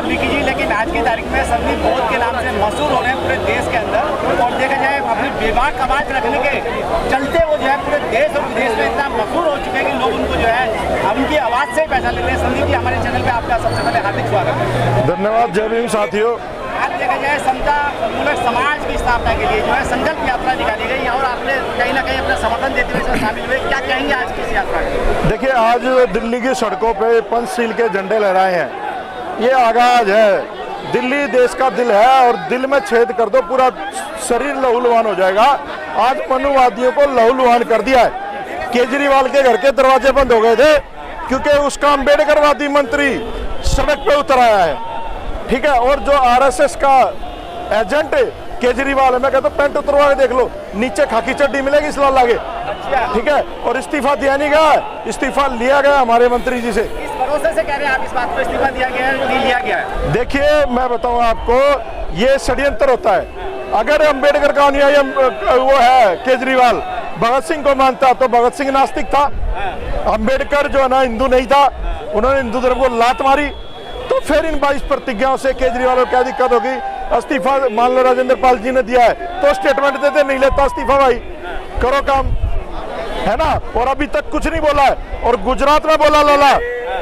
वाल्मीकि जी, लेकिन आज की तारीख में संदीप बोध के नाम से मशहूर हो रहे हैं पूरे देश के अंदर। और देखा जाए अपनी बेबाक आवाज रखने के चलते वो जो है पूरे देश और विदेश में इतना मशहूर हो चुके हैं कि लोग उनको जो है उनकी आवाज से ही पहचान लेते हैं। संदीप जी, हमारे चैनल पे आपका सबसे पहले हार्दिक स्वागत है। धन्यवाद। जय भीम साथियों। आज देखा जाए समता मूलक समाज की स्थापना के लिए जो है संकल्प यात्रा निकाली गई और आपने कहीं ना कहीं अपना समर्थन देते हुए इसमें शामिल हुए, क्या कहेंगे आज की इस यात्रा में? देखिए, आज दिल्ली की सड़कों पे पंचशील के झंडे लहराए हैं। ये आगाज है। दिल्ली देश का दिल है और दिल में छेद कर दो पूरा शरीर लहूलुहान हो जाएगा। आज मनुवादियों को लहूलुहान कर दिया है। केजरीवाल के घर के दरवाजे बंद हो गए थे क्योंकि उसका अम्बेडकरवादी मंत्री सड़क पे उतर आया है, ठीक है। और जो आरएसएस का एजेंट केजरीवाल है, मैं कहता हूँ पैंट उतरवा के देख लो, नीचे खाकी चड्डी मिलेगी इस लाल आगे, ठीक है। और इस्तीफा दिया नहीं गया, इस्तीफा लिया गया हमारे मंत्री जी से। इस भरोसे से कह रहे हैं आप इस बात को इस्तीफा दिया गया है, लिया गया है? देखिए, मैं बताऊं आपको, ये षड्यंत्र होता है। अगर अम्बेडकर का अनुयायी वो है केजरीवाल, भगत सिंह को मानता तो भगत सिंह नास्तिक था। अम्बेडकर जो है ना हिंदू नहीं था, उन्होंने हिंदू धर्म को लात मारी। तो फिर इन 22 प्रतिज्ञाओं से केजरीवाल को क्या दिक्कत होगी? इस्तीफा मान लो राजेंद्र पाल जी ने दिया है तो स्टेटमेंट देते, नहीं लेता इस्तीफा, भाई करो काम, है ना। और अभी तक कुछ नहीं बोला है। और गुजरात में बोला लाला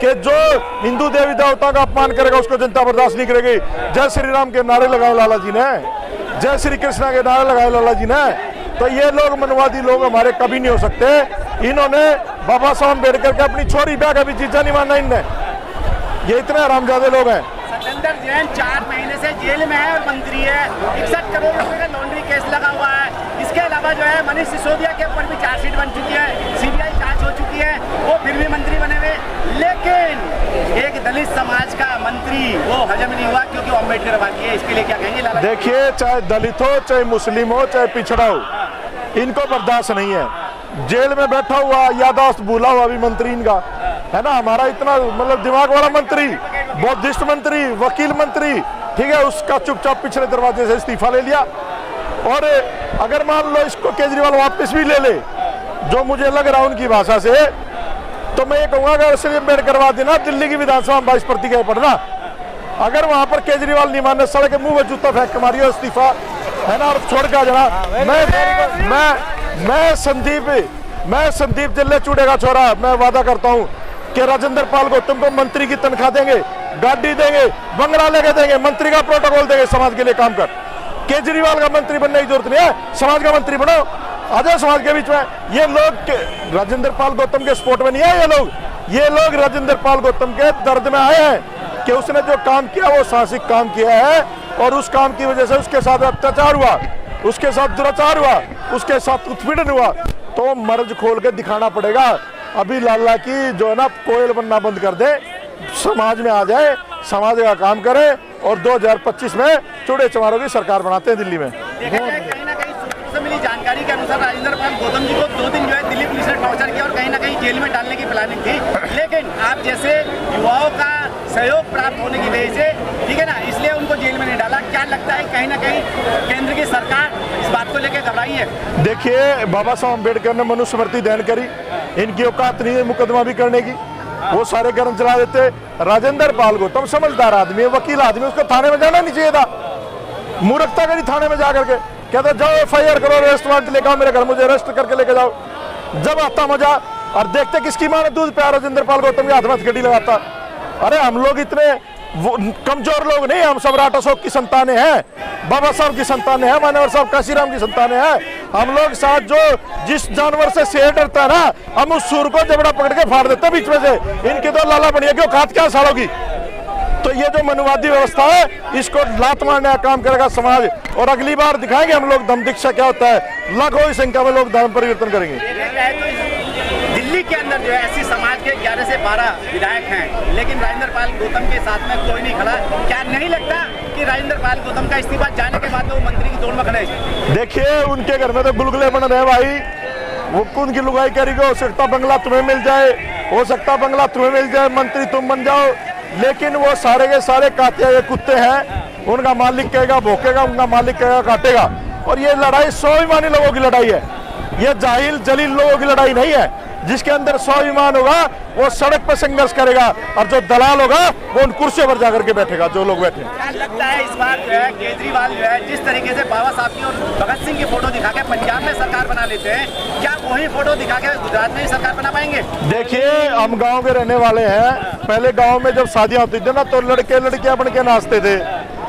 कि जो हिंदू देवी देवताओं का अपमान करेगा उसको जनता बर्दाश्त नहीं करेगी। जय श्री राम के नारे लगाए लाला जी ने, जय श्री कृष्णा के नारे लगाए लाला जी ने। तो ये लोग मनवादी लोग हमारे कभी नहीं हो सकते। इन्होंने बाबा साहब अम्बेडकर के अपनी छोरी ब्याह का भी चीजा नहीं मानना इनने। ये इतने हरामजादे लोग हैं। सत्येंद्र जैन 4 महीने से जेल में है और मंत्री है। 61 करोड़ रुपए का लॉन्ड्री केस लगा हुआ है। इसके अलावा जो है मनीष सिसोदिया के ऊपर भी चार्जशीट बन चुकी है, सीबीआई जांच हो चुकी है, वो फिर भी मंत्री बने हुए। लेकिन एक दलित समाज का मंत्री वो हजम नहीं हुआ क्योंकि वो अम्बेडकरवादी है। इसके लिए क्या कहेंगे लाला? देखिए, चाहे दलित हो, चाहे मुस्लिम हो, चाहे पिछड़ा हो, इनको बर्दाश्त नहीं है। जेल में बैठा हुआ यादाश्त भूला हुआ भी मंत्री इनका, है ना। हमारा इतना मतलब दिमाग वाला मंत्री, बौद्धिस्ट मंत्री, वकील मंत्री, ठीक है, उसका चुपचाप पिछले दरवाजे से इस्तीफा ले लिया। और अगर मान लो इसको केजरीवाल वापस भी ले ले, जो मुझे लग रहा है उनकी भाषा से, तो मैं ये कहूँगा अगर श्री अम्बेडकर देना दिल्ली की विधानसभा 22 प्रतिज्ञा पढ़ना, अगर वहां पर केजरीवाल नहीं माने, सड़क के मुंह में जूता फेंक के मारियो इस्तीफा, है ना, और छोड़ के आ जाना। मैं संदीप जिले चूड़े का छोरा, मैं वादा करता हूँ कि राजेंद्र पाल गौतम को मंत्री की तनख्वाह देंगे, गाड़ी देंगे, बंगला लेके देंगे, मंत्री का प्रोटोकॉल देंगे, समाज के लिए काम कर। केजरीवाल का मंत्री बनने की जरूरत नहीं है, समाज का मंत्री बनो, आ जाओ समाज के बीच में। ये लोग राजेंद्र पाल गौतम के सपोर्ट में नहीं है। ये लोग राजेंद्र पाल गौतम के दर्द में आए हैं कि उसने जो काम किया वो साहसिक काम किया है और उस काम की वजह से उसके साथ अत्याचार हुआ, उसके साथ दुराचार हुआ, उसके साथ उत्पीड़न हुआ। तो मर्ज खोल के दिखाना पड़ेगा। अभी लाला की जो है ना कोयल बनना बंद कर दे, समाज में आ जाए, समाज का काम करे और 2025 में चूड़े चमारों की सरकार बनाते हैं दिल्ली में। कहीं ना कहीं सूत्रों से मिली जानकारी के अनुसार राजेंद्र पाल गौतम जी को 2 दिन जो है दिल्ली पुलिस ने टॉर्चर किया और कहीं ना कहीं जेल में डालने की प्लानिंग थी। लेकिन आप जैसे युवाओं का सहयोग प्राप्त होने की वजह से, ठीक है ना, इसलिए उनको जेल में नहीं डाला। क्या लगता है कहीं ना कहीं केंद्र की सरकार इस बात को लेकर घबराई है? देखिए, बाबा साहब अम्बेडकर ने मनुस्मृति दान करी, इनकी औकात नहीं है मुकदमा भी करने की, वो सारे कर्म चला देते। राजेंद्र पाल गौतम समझदार आदमी है, वकील आदमी, उसको थाने में जाना नहीं चाहिए था। मूर्खता करी थाने में जाकर के, कहता जाओ FIR करो, अरेस्ट वारंट लेकर आओ मेरे घर, मुझे अरेस्ट करके लेके जाओ। जब आता मजा, और देखते किसकी मां ने दूध पिया, राजेंद्र पाल गौतम के हाथ में हथकड़ी लगाता। अरे हम लोग इतने कमजोर लोग नहीं, हम सब राठा अशोक की संतानें हैं, बाबा साहब की संतानें हैं, मानवर साहब काशीराम की संतानें हैं। हम लोग साथ जो जिस जानवर से शेर डरता है ना, हम उस सूर को जबड़ा पकड़ के फाड़ देते बीच में से। इनकी तो लाला बढ़िया क्यों खात क्या साड़ोगी। तो ये जो मनुवादी व्यवस्था है, इसको लात मारने का काम करेगा समाज। और अगली बार दिखाएंगे हम लोग दम दीक्षा क्या होता है। लाखों की संख्या में लोग धर्म परिवर्तन करेंगे। दिल्ली के अंदर जो है ऐसी समाज के 11 से 12 विधायक हैं, लेकिन राजेंद्र पाल गौतम के साथ में कोई नहीं खड़ा। क्या नहीं लगता कि राजेंद्र पाल गौतम का इस्तीफा जाने के बाद वो मंत्री की दौड़ में खड़े? देखिए, उनके घर में तो गुलगुले बन रहे हैं भाई। वो उनकी लुगाई करेगी, हो सकता बंगला तुम्हें मिल जाए, हो सकता बंगला तुम्हें मिल जाए, मंत्री तुम बन जाओ, लेकिन वो सारे के सारे काते हुए कुत्ते हैं। उनका मालिक कहेगा भोंकेगा, उनका मालिक कहेगा काटेगा। और ये लड़ाई स्वाभिमानी लोगों की लड़ाई है, ये जाहिल जलील लोगों की लड़ाई नहीं है। जिसके अंदर 100 ईमान होगा वो सड़क पर संघर्ष करेगा, और जो दलाल होगा वो उन कुर्सियों पर जाकर के बैठेगा, जो लोग बैठे। क्या लगता है इस बार जो है केजरीवाल जो है जिस तरीके से बाबा साहब की और भगत सिंह की फोटो दिखा के पंजाब में सरकार बना लेते हैं, क्या वही फोटो दिखा के गुजरात में ही सरकार बना पाएंगे? देखिए, हम गांव के रहने वाले हैं। पहले गांव में जब शादियां होती थी ना तो लड़के लड़कियां बन के नाचते थे,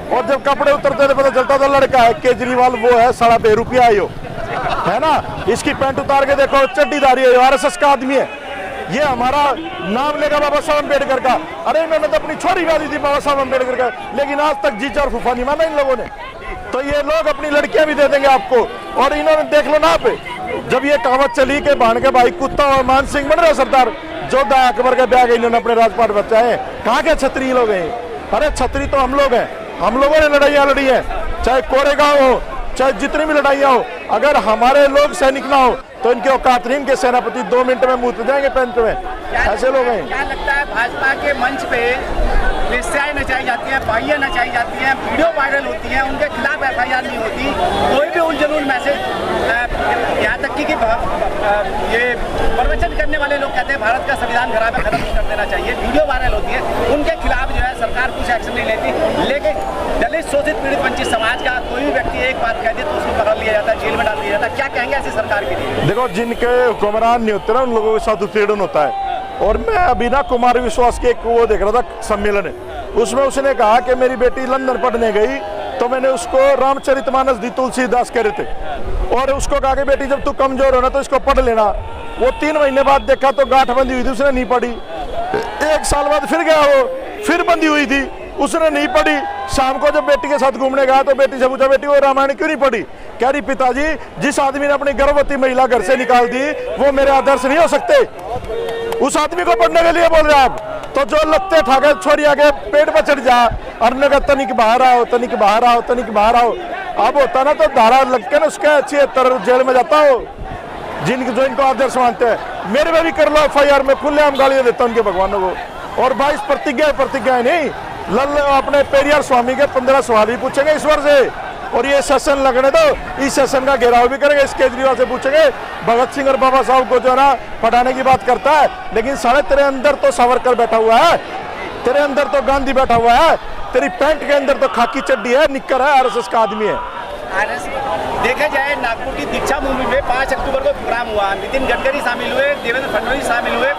और जब कपड़े उतरते थे पता चलता था लड़का है। केजरीवाल वो है, 1.5 रुपया आयो है ना, इसकी पैंट उतार के देखो, चड्डीदारी है, RSS का आदमी है। ये हमारा नाम लेगा बाबा साहब अम्बेडकर का। अरे इन्होंने तो अपनी छोरी गा दी थी बाबा साहब अम्बेडकर का, लेकिन आज तक जीजा और फूफा नहीं माना इन लोगों ने। तो ये लोग अपनी लड़कियां भी दे देंगे आपको। और इन्होंने देख लो ना, आप जब ये कहावत चली के भान के भाई कुत्ता और मान सिंह बन रहे सरदार, जोधा अकबर के ब्याह इन्होंने अपने राजपाट बचाए। कहाँ के छतरी लोग हैं? अरे छतरी तो हम लोग हैं, हम लोगों ने लड़ाइयाँ लड़ी है, चाहे कोरेगांव हो, चाहे जितनी भी लड़ाइयाँ हो। अगर हमारे लोग सैनिक ना हो तो इनके औकात नहीं, इनके सेनापति 2 मिनट में मुँह जाएंगे पेंट में। ऐसे लोग हैं। क्या लगता है भाजपा के मंच पे वेश्याएं नचाई जाती हैं, बाइयां नचाई जाती हैं, वीडियो वायरल होती हैं, उनके खिलाफ FIR नहीं होती, कोई भी उलझुल मैसेज, यहाँ तक कि ये प्रवचन करने वाले लोग कहते हैं भारत का संविधान खराब है, खत्म कर देना चाहिए, वीडियो वायरल होती है, उनके खिलाफ जो है सरकार कुछ एक्शन नहीं लेती। लेकिन दलित शोषित पीड़ित वंचित समाज का कोई भी व्यक्ति एक बात कह दे तो उसको पकड़ लिया जाता है, जेल में डाल दिया जाता है। क्या कहेंगे ऐसी सरकार के लिए? देखो, जिनके हुक्मरान नहीं होते ना उन लोगों के साथ उत्पीड़न होता है। और मैं अभी ना कुमार विश्वास के एक वो देख रहा था सम्मेलन है, उसमें उसने कहा कि मेरी बेटी लंदन पढ़ने गई तो मैंने उसको रामचरितमानस दी, तुलसीदास कह रहे थे, और उसको कहा कि बेटी जब तू कमजोर हो ना तो इसको पढ़ लेना। वो 3 महीने बाद देखा तो गांठ बंधी हुई थी, उसने नहीं पढ़ी। 1 साल बाद फिर गया, वो फिर बंधी हुई थी, उसने नहीं पढ़ी। शाम को जब बेटी के साथ घूमने गया तो बेटी से पूछा, बेटी वो रामायण क्यों नहीं पढ़ी? कह रही पिताजी, जिस आदमी ने अपनी गर्भवती महिला घर से निकाल दी वो मेरे आदर्श नहीं हो सकते, उस आदमी को पढ़ने के लिए बोल रहे आप। तो जो लगते ठाके छोड़ी आगे पेट पर चढ़ जा, और तनिक बाहर आओ, तनिक बाहर आओ, तनिक बाहर आओ। अब होता ना तो धारा लग के ना उसके 76 जेल में जाता हो, जो इनको आदर्श मानते हैं। मेरे में भी कर लो FIR में, खुलेआम गालियां देता हूं उनके भगवानों को। और 22 प्रतिज्ञा नहीं, अपने पेरियार स्वामी के 15 सवाल भी पूछेंगे ईश्वर से। और ये सेशन लगने दो, इस सेशन का घेराव भी करेंगे, इस केजरीवाल से पूछेंगे भगत सिंह और बाबा साहब को जो है ना पढ़ाने की बात करता है, लेकिन साले तेरे अंदर तो सावरकर बैठा हुआ है, तेरे अंदर तो गांधी बैठा हुआ है, तेरी पैंट के अंदर तो खाकी चड्डी है, निक्कर है, RSS का आदमी है। देखा जाए नागपुर की दीक्षा मूवी में 5 अक्टूबर को प्रोग्राम हुआ, नितिन गडकरी शामिल हुए, देवेंद्र फडणवीस शामिल हुए,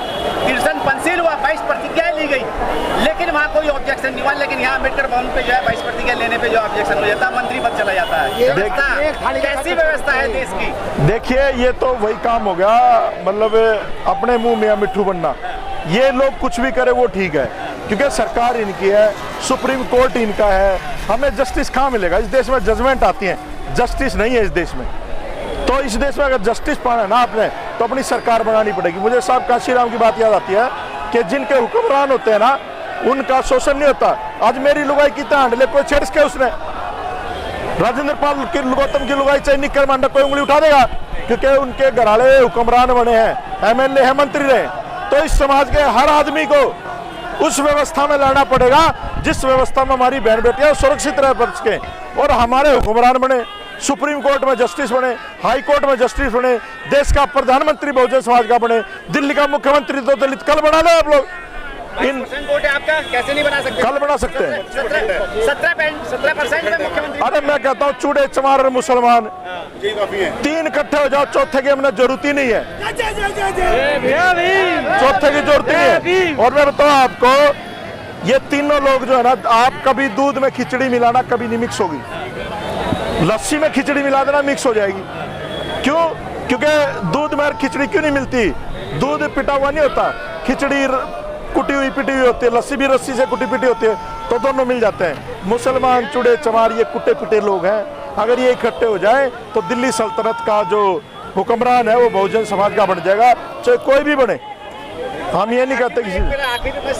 कीर्तन पंसील हुआ, 22 प्रतिज्ञाएं ली गई, लेकिन वहाँ कोई ऑब्जेक्शन नहीं हुआ। लेकिन यहाँ अम्बेडकर भवन पे जो है 22 प्रतिज्ञा लेने पे जो ऑब्जेक्शन हो जाता है, मंत्री पद चला जाता है। कैसी व्यवस्था है देश की? देखिए, ये तो वही काम हो गया, मतलब अपने मुंह में मिट्ठू बनना। ये लोग कुछ भी करे वो ठीक है, क्योंकि सरकार इनकी है, सुप्रीम कोर्ट इनका है। हमें जस्टिस कहाँ मिलेगा? इस देश में जजमेंट आती है, जस्टिस नहीं है इस देश में। तो इस देश में अगर जस्टिस पाना है ना आपने, तो अपनी सरकार बनानी पड़ेगी। मुझे साहब काशीराम की बात याद आती है कि जिनके हुक्मरान होते हैं ना उनका शोषण नहीं होता। आज मेरी लुगाई की तांडले कोई छेड़ के उसने, राजेंद्र पाल की गौतम की लुगाई चाहे निकर मांडा, कोई उंगली उठा देगा? क्योंकि उनके घराले हुक्मरान बने हैं, MLA है, मंत्री रहे। तो इस समाज के हर आदमी को उस व्यवस्था में लड़ना पड़ेगा जिस व्यवस्था में हमारी बहन बेटियां सुरक्षित रह सके, और हमारे हुक्मरान बने, सुप्रीम कोर्ट में जस्टिस बने, हाई कोर्ट में जस्टिस बने, देश का प्रधानमंत्री बहुजन समाज का बने, दिल्ली का मुख्यमंत्री तो दलित। कल बना ले आप लोग, इन वोट है आपका, कैसे नहीं बना सकते? कल बना सकते हैं। 17% में मुख्यमंत्री। अरे मैं कहता हूँ चूड़े चमार मुसलमान 3 इकट्ठे हो जाओ, चौथे की हमने जरूरत ही नहीं है, चौथे की जरूरत नहीं है। और मैं बताऊँ आपको, ये तीनों लोग जो है ना, आप कभी दूध में खिचड़ी मिलाना कभी नहीं मिक्स होगी, लस्सी में खिचड़ी मिला देना मिक्स हो जाएगी। क्यों? क्योंकि दूध में खिचड़ी क्यों नहीं मिलती? दूध पिटा हुआ नहीं होता, खिचड़ी कुटी हुई पिटी हुई होती है, लस्सी भी रस्सी से कुटी पिटी होती है, तो दोनों मिल जाते हैं। मुसलमान चूड़े चमार ये कुटे पिटे लोग हैं, अगर ये इकट्ठे हो जाए तो दिल्ली सल्तनत का जो हुक्मरान है वो बहुजन समाज का बन जाएगा, चाहे कोई भी बने। हम ये नहीं कहते किसी।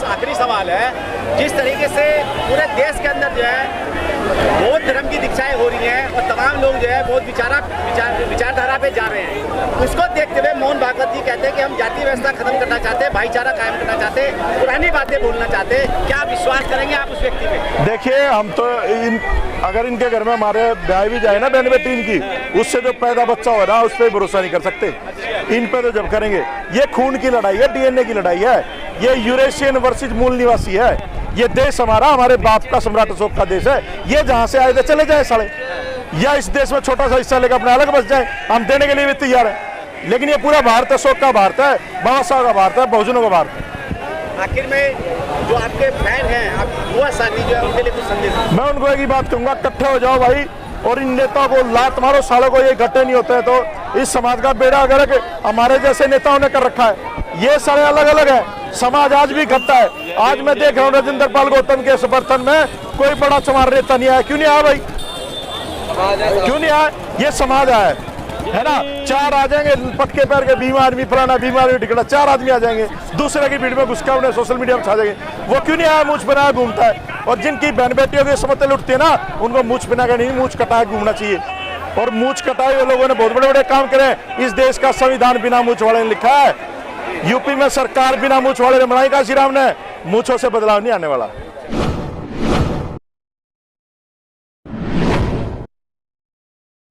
आखिरी सवाल है, जिस तरीके से पूरे देश के अंदर जो है बौद्ध धर्म की दीक्षाएं हो रही हैं और तमाम लोग जो है बहुत विचारधारा पे जा रहे हैं, उसको देखते हुए मोहन भागवत जी कहते हैं कि हम जाति व्यवस्था खत्म करना चाहते हैं, भाईचारा कायम करना चाहते हैं, पुरानी बातें बोलना चाहते हैं। क्या आप विश्वास करेंगे आप उस व्यक्ति पे? देखिए, हम तो अगर इनके घर में हमारे ब्याह भी जाए ना बहन बेटी इनकी, उससे जो पैदा बच्चा हो रहा है उस पर भरोसा नहीं कर सकते। इन पे तो जब करेंगे, ये खून की लड़ाई है, डीएनए की लड़ाई है, ये यूरेशियन वर्सेस मूल निवासी है। ये देश हमारा, हमारे बाप का सम्राट अशोक का देश है। ये जहां से आए थे चले जाए साले, या इस देश में छोटा सा हिस्सा लेकर अपने अलग बस जाए, हम देने के लिए भी तैयार है। लेकिन ये पूरा भारत अशोक का भारत है, बाबा साहब का भारत है, बहुजनों का भारत है। आखिर में जो आपके फैन हैं, आप युवा साथी जो है, उनके लिए कुछ संदेश? मैं उनको एक ही बात कहूंगा, इकट्ठे हो जाओ भाई, और इन नेताओं को लात मारो, सालों को ये इकट्ठे नहीं होते हैं तो इस समाज का बेड़ा गर्क हमारे जैसे नेताओं ने कर रखा है। ये सारे अलग अलग है, समाज आज भी इकट्ठा है। आज मैं देख रहा हूँ राजेंद्र पाल गौतम के समर्थन में कोई बड़ा चमार नेता नहीं आया। क्यों नहीं आया भाई? क्यों नहीं आया? ये समाज आया है ना। चार आ जाएंगे पक्के पैर के, बीमा आदमी फलाना, बीमा आदमी टिकटा, चार आदमी आ जाएंगे, दूसरे की भीड़ में घुस के उन्हें सोशल मीडिया में छा जाएंगे। वो क्यों नहीं आया? मूछ बनाया घूमता है। और जिनकी बहन बेटियों की समझते लुटते हैं ना, उनको मूछ बना के नहीं, मूछ कटाए घूमना चाहिए। और मूछ कटाए हुए लोगों ने बहुत बड़े बड़े काम करे। इस देश का संविधान बिना मूछ वाले ने लिखा है। यूपी में सरकार बिना मूछ वाले ने बनाई, काशीराम ने। मूछों से बदलाव नहीं आने वाला।